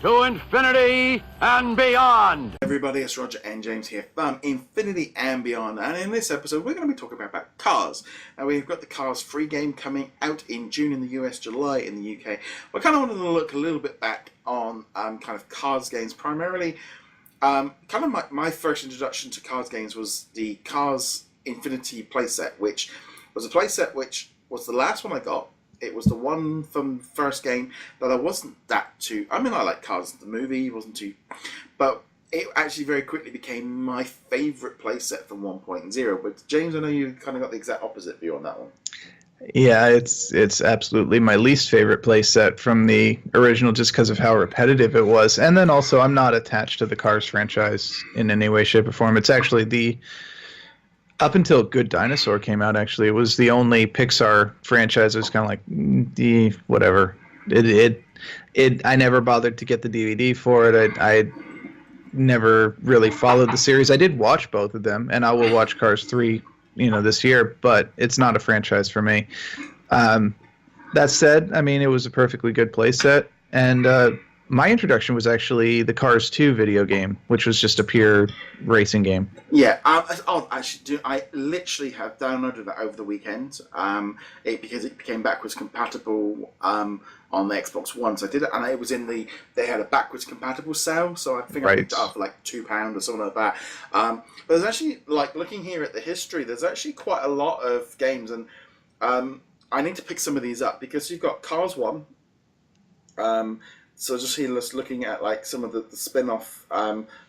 to infinity and beyond. Everybody, it's Roger and James here from Infinity and Beyond, and in this episode we're going to be talking about Cars. Now, we've got the Cars free game coming out in June in the US, July in the UK. We're kind of wanting to look a little bit back on kind of Cars games, primarily. Kind of my first introduction to Cars games was the Cars Infinity playset, which was a playset which was the last one I got. It was the one from the first game that I wasn't that too... I mean, I like Cars, the movie, wasn't too... But it actually very quickly became my favourite playset from 1.0. But James, I know you kind of got the exact opposite view on that one. Yeah, it's absolutely my least favorite playset from the original just because of how repetitive it was. And then also, I'm not attached to the Cars franchise in any way, shape, or form. It's actually the... Up until Good Dinosaur came out, actually, it was the only Pixar franchise that was kind of like, whatever. I never bothered to get the DVD for it. I never really followed the series. I did watch both of them, and I will watch Cars 3, this year, but it's not a franchise for me. That said, I mean, it was a perfectly good playset, and my introduction was actually the Cars 2 video game, which was just a pure racing game. Yeah, I literally have downloaded it over the weekend because it became backwards compatible on the Xbox One. So I did it, and it was they had a backwards compatible sale, so I think I picked it up for like £2 or something like that. But there's actually, like, looking here at the history, there's actually quite a lot of games, and I need to pick some of these up because you've got Cars 1. So just here, looking at like some of the spin-off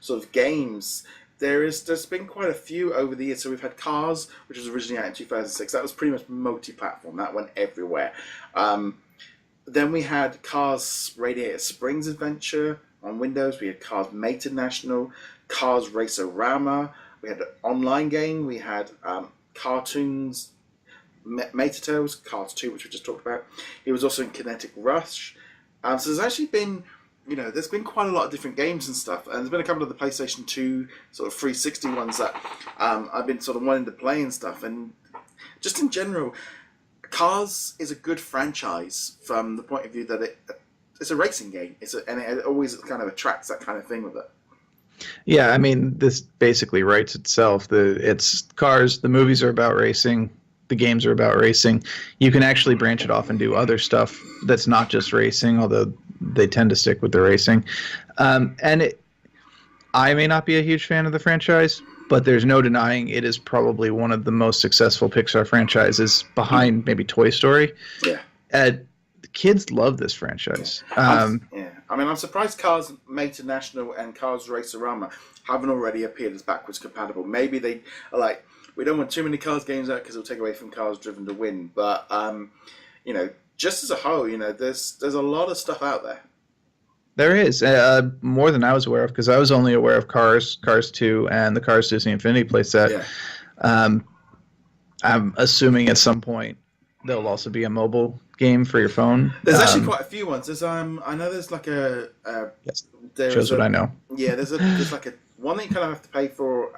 sort of games, there's been quite a few over the years. So we've had Cars, which was originally out in 2006. That was pretty much multi-platform. That went everywhere. Then we had Cars Radiator Springs Adventure on Windows. We had Cars Mated National, Cars Racerama. We had an online game. We had Cartoons Matatoes, Cars 2, which we just talked about. It was also in Kinetic Rush. So there's actually been, there's been quite a lot of different games and stuff, and there's been a couple of the PlayStation 2 sort of 360 ones that I've been sort of wanting to play and stuff, and just in general, Cars is a good franchise from the point of view that it's a racing game, and it always kind of attracts that kind of thing with it. Yeah, I mean, this basically writes itself. It's Cars, the movies are about racing, the games are about racing. You can actually branch it off and do other stuff that's not just racing, although they tend to stick with the racing. I may not be a huge fan of the franchise, but there's no denying it is probably one of the most successful Pixar franchises behind maybe Toy Story. Yeah. The kids love this franchise. Yeah. I mean, I'm surprised Cars Mated National and Cars Racerama haven't already appeared as backwards compatible. Maybe they are like, we don't want too many Cars games out because it'll take away from Cars Driven to Win. But, just as a whole, there's a lot of stuff out there. There is. More than I was aware of, because I was only aware of Cars 2, and the Cars Disney Infinity playset. Yeah. I'm assuming at some point there'll also be a mobile game for your phone. There's actually quite a few ones. There's I know there's like a... yes, shows what I know. Yeah, there's like a one that you kind of have to pay for...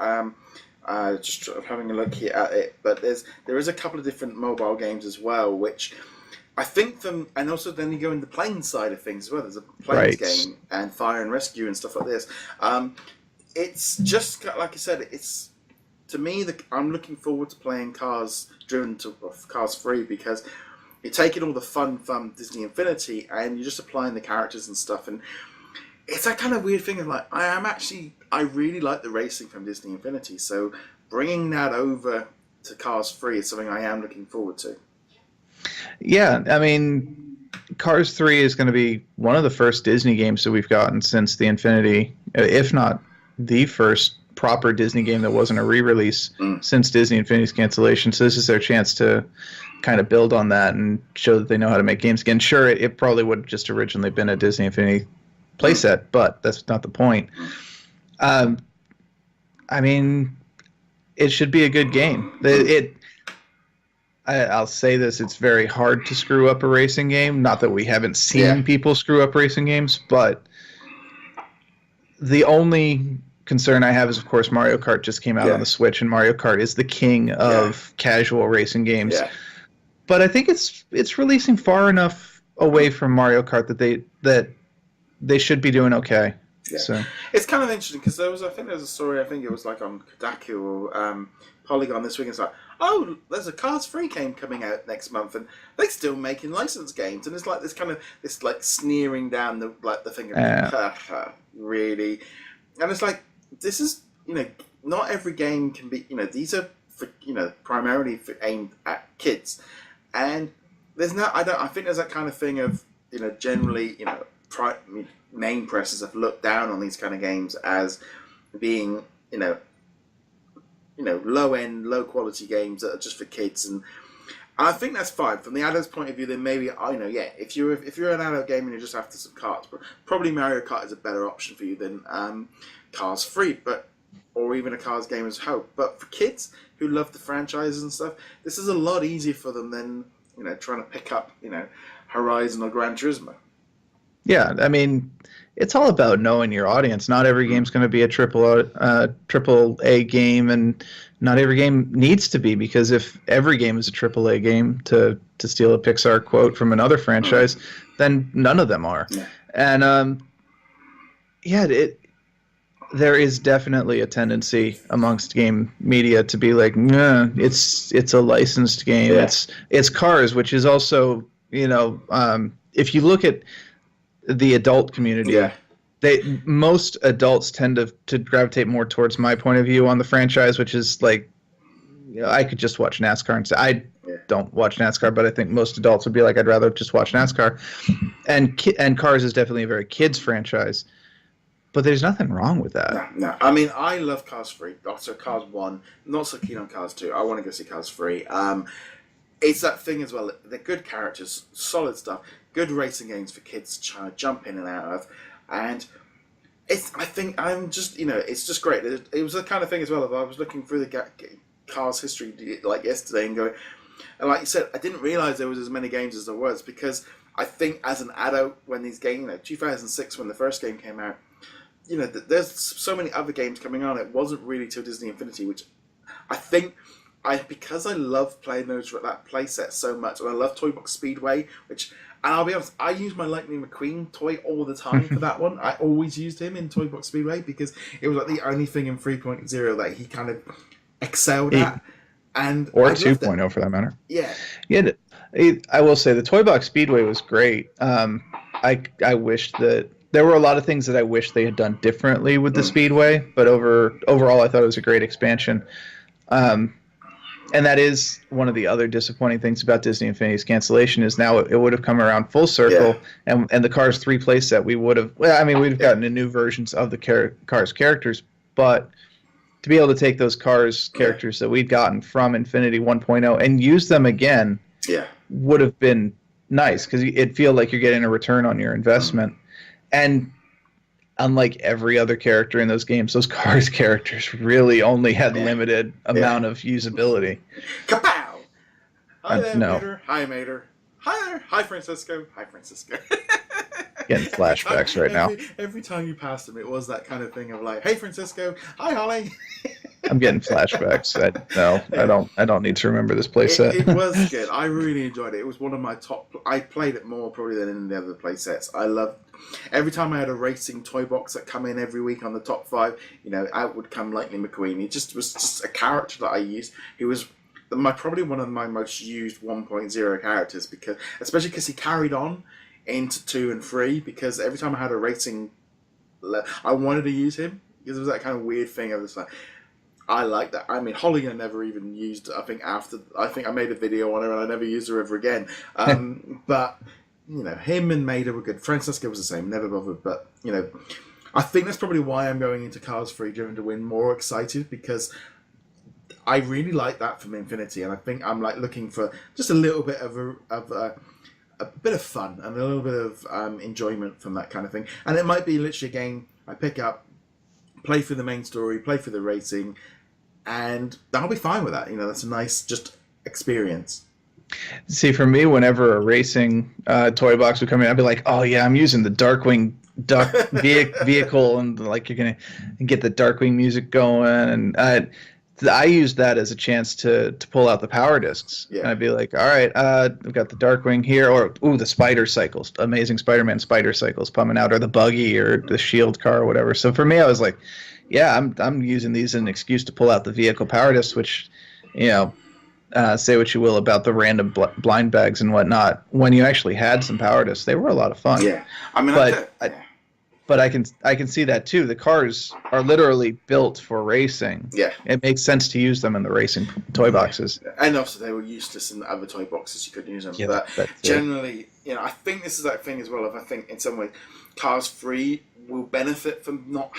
just having a look here at it, but there is a couple of different mobile games as well, which I think and also then you go in the plane side of things as well. There's a planes game and fire and rescue and stuff like this. It's just like I said, it's to me I'm looking forward to playing Cars Cars 3 because you're taking all the fun from Disney Infinity and you're just applying the characters and stuff, and it's that kind of weird thing of like, I really like the racing from Disney Infinity, so bringing that over to Cars 3 is something I am looking forward to. Yeah, I mean, Cars 3 is going to be one of the first Disney games that we've gotten since the Infinity, if not the first proper Disney game that wasn't a re-release since Disney Infinity's cancellation, so this is their chance to kind of build on that and show that they know how to make games again. Sure, it probably would have just originally been a Disney Infinity playset, but that's not the point. I mean, it should be a good game. I'll say this, it's very hard to screw up a racing game. Not that we haven't seen people screw up racing games, but the only concern I have is, of course, Mario Kart just came out on the Switch, and Mario Kart is the king of casual racing games. Yeah. But I think it's releasing far enough away from Mario Kart that they should be doing okay. Yeah. So It's kind of interesting because there was a story, I think it was like on Kodaku or Polygon this week. It's like, oh, there's a Cars 3 game coming out next month, and they're still making licensed games, and it's like this like sneering down the thing of really, and it's like, this is, not every game can be, these are for, primarily aimed at kids, and I think there's that kind of thing of, generally, name presses have looked down on these kind of games as being, low end, low quality games that are just for kids, and I think that's fine from the adult's point of view. Then maybe if you're an adult game and you're just after some carts, probably Mario Kart is a better option for you than Cars 3, or even a Cars game as a whole. But for kids who love the franchises and stuff, this is a lot easier for them than trying to pick up Horizon or Gran Turismo. yeah, I mean, it's all about knowing your audience. Not every game's going to be a triple A game, and not every game needs to be, because if every game is a triple A game, to steal a Pixar quote from another franchise, then none of them are. Yeah. And there is definitely a tendency amongst game media to be like, nah, it's a licensed game. Yeah. It's Cars, which is also, if you look at the adult community, Yeah. Most adults tend to gravitate more towards my point of view on the franchise, which is like, I could just watch NASCAR and say, I don't watch NASCAR, but I think most adults would be like, I'd rather just watch NASCAR. And Cars is definitely a very kids franchise, but there's nothing wrong with that. No. I mean, I love Cars 3, also Cars 1, not so keen on Cars 2. I want to go see Cars 3. It's that thing as well. They're good characters, solid stuff, good racing games for kids to jump in and out of, and it's just great. It was the kind of thing as well. If I was looking through the Cars history like yesterday and going, and like you said, I didn't realize there was as many games as there was, because I think as an adult, when these games, 2006 when the first game came out, there's so many other games coming on. It wasn't really till Disney Infinity, which I think because I love playing that playset so much, and I love Toy Box Speedway, and I'll be honest, I use my Lightning McQueen toy all the time for that one. I always used him in Toy Box Speedway because it was like the only thing in 3.0 that he kind of excelled at. Or 2.0 for that matter. Yeah. Yeah, I will say the Toy Box Speedway was great. I wish that there were a lot of things that I wish they had done differently with the Speedway, but overall I thought it was a great expansion. And that is one of the other disappointing things about Disney Infinity's cancellation, is now it would have come around full circle, and the Cars 3 playset we'd have gotten new versions of the Cars characters, but to be able to take those Cars characters that we'd gotten from Infinity 1.0 and use them again would have been nice, because it'd feel like you're getting a return on your investment. And unlike every other character in those games, those Cars characters really only had limited amount of usability. Kapow! Hi there, no. Mater. Hi, Mater. Hi there. Hi, Francisco. Hi, Francisco. Getting flashbacks right now. Every time you passed him, it was that kind of thing of like, hey, Francisco. Hi, Holly. I'm getting flashbacks. I don't need to remember this playset. It was good. I really enjoyed it. It was one of my top. I played it more probably than in the other playsets. I loved. Every time I had a racing toy box that come in every week on the top 5, out would come Lightning McQueen. He just was just a character that I used. He was probably one of my most used 1.0 characters, especially because he carried on into 2 and 3. Because every time I had a racing, I wanted to use him, because it was that kind of weird thing. I was like, I like that. I mean, Holly I never even used. I think I made a video on her and I never used her ever again. But. Him and Maida were good. Francisco was the same, never bothered. But, I think that's probably why I'm going into Cars 3 Driven to Win more excited, because I really like that from Infinity, and I think I'm looking for just a little bit of a bit of fun and a little bit of enjoyment from that kind of thing. And it might be literally a game I pick up, play through the main story, play through the racing, and I'll be fine with that. That's a nice just experience. See, for me, whenever a racing toy box would come in, I'd be like, oh yeah, I'm using the Darkwing Duck vehicle, and like you're gonna get the Darkwing music going, and I used that as a chance to pull out the power discs. Yeah. And I'd be like, all right, I've got the Darkwing here, or the Spider Cycles, Amazing Spider-Man Spider Cycles coming out, or the Buggy, or the Shield car, or whatever. So for me, I was like, yeah, I'm using these as an excuse to pull out the vehicle power discs, which, say what you will about the random blind bags and whatnot. When you actually had some power discs, they were a lot of fun. Yeah, I mean, but I can see that too. The cars are literally built for racing. Yeah, it makes sense to use them in the racing toy boxes. And also they were useless in the other toy boxes. You couldn't use them. Yeah, but generally, I think this is that thing as well. I think in some way, Cars 3 will benefit from not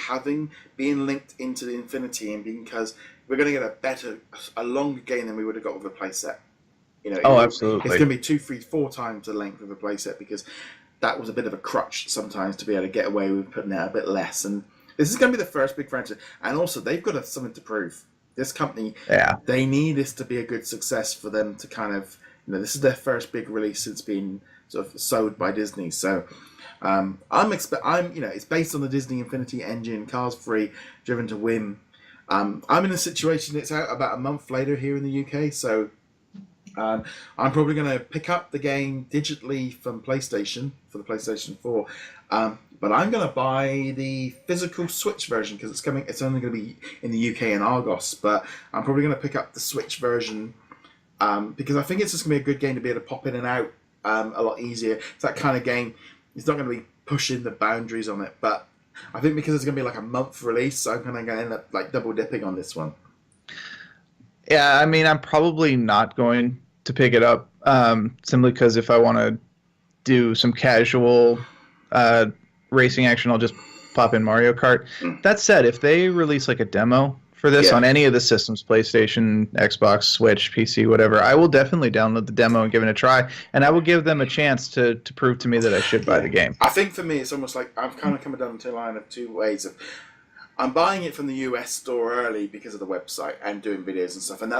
being linked into the Infinity, and because we're going to get a longer game than we would have got with a playset. Absolutely. It's going to be 2, 3, 4 times the length of a playset, because that was a bit of a crutch sometimes to be able to get away with putting out a bit less. And this is going to be the first big franchise. And also, they've got something to prove. This company, they need this to be a good success for them to kind of, this is their first big release since being sort of sold by Disney. So it's based on the Disney Infinity engine, Cars 3, Driven to Win. I'm in a situation that's out about a month later here in the UK, so I'm probably going to pick up the game digitally from PlayStation for the PlayStation 4, but I'm going to buy the physical Switch version because it's only going to be in the UK and Argos, but I'm probably going to pick up the Switch version because I think it's just going to be a good game to be able to pop in and out a lot easier. It's that kind of game. It's not going to be pushing the boundaries on it, but I think because it's going to be like a month release, I'm going to end up like double dipping on this one. Yeah, I mean, I'm probably not going to pick it up simply because if I want to do some casual racing action, I'll just pop in Mario Kart. That said, if they release like a demo for this on any of the systems, PlayStation, Xbox, Switch, PC, whatever, I will definitely download the demo and give it a try, and I will give them a chance to prove to me that I should buy the game. I think for me, it's almost like I'm kind of coming down to a line of two ways. I'm buying it from the US store early because of the website and doing videos and stuff, and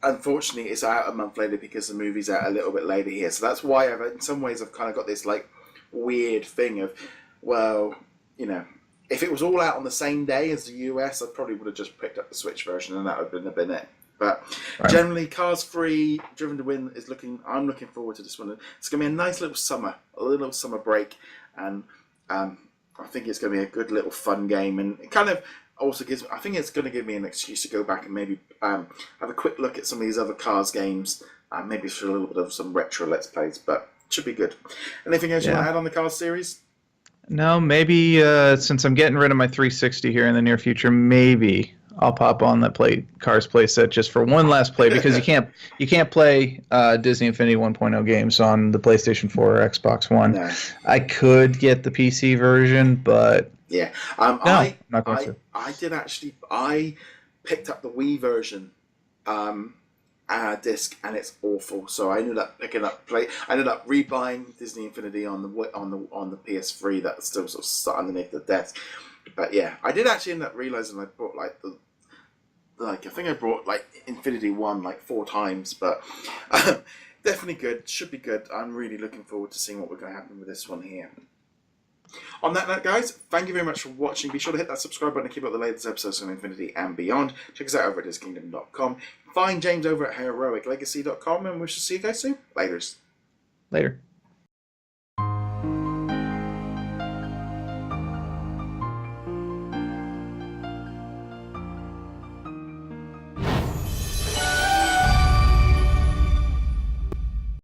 unfortunately, it's out a month later because the movie's out a little bit later here. So that's why in some ways I've kind of got this like weird thing of, if it was all out on the same day as the US, I probably would have just picked up the Switch version and that would have been it. But generally, Cars 3, Driven to Win I'm looking forward to this one. It's going to be a nice little summer break, and I think it's going to be a good little fun game, and it kind of also I think it's going to give me an excuse to go back and maybe have a quick look at some of these other Cars games, maybe for a little bit of some retro Let's Plays, but it should be good. Anything else you want to add on the Cars series? No, maybe since I'm getting rid of my 360 here in the near future, maybe I'll pop on that Cars playset just for one last play, because you can't play Disney Infinity 1.0 games on the PlayStation 4 or Xbox One. No. I could get the PC version, but yeah, not going to. I picked up the Wii version disc, and it's awful. So I ended up rebuying Disney Infinity on the PS3 that's still sort of stuck underneath the desk. But yeah, I did actually end up realizing I bought I think I brought Infinity 1 4 times, but definitely good. Should be good. I'm really looking forward to seeing what we're going to happen with this one here. On that note, guys, thank you very much for watching. Be sure to hit that subscribe button to keep up the latest episodes on Infinity and beyond. Check us out over at DisKingdom.com. Find James over at HeroicLegacy.com, and we shall see you guys soon. Later.